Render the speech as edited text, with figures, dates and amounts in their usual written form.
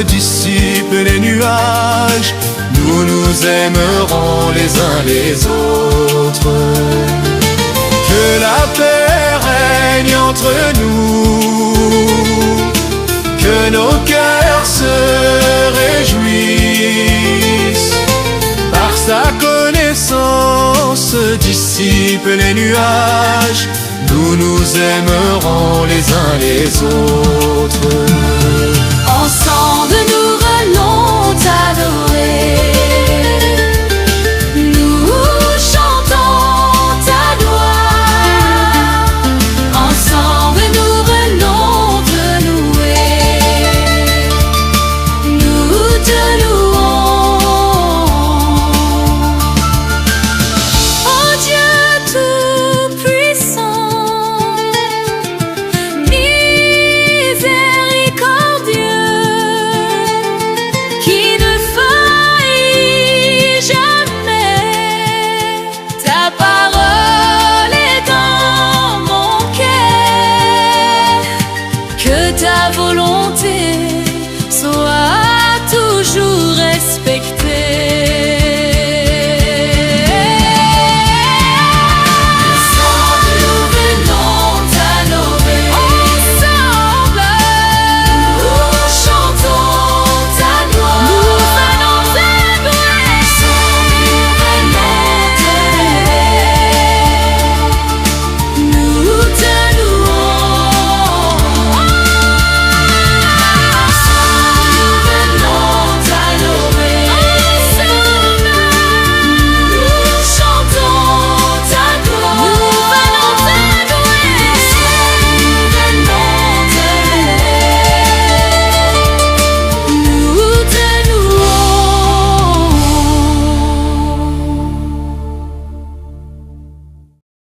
dissipent les nuages, nous nous aimerons les uns les autres. Que la paix règne entre nous, que nos cœurs se réjouissent. Par sa connaissance dissipe les nuages, nous nous aimerons les uns les autres. Ensemble nous relons ta louange.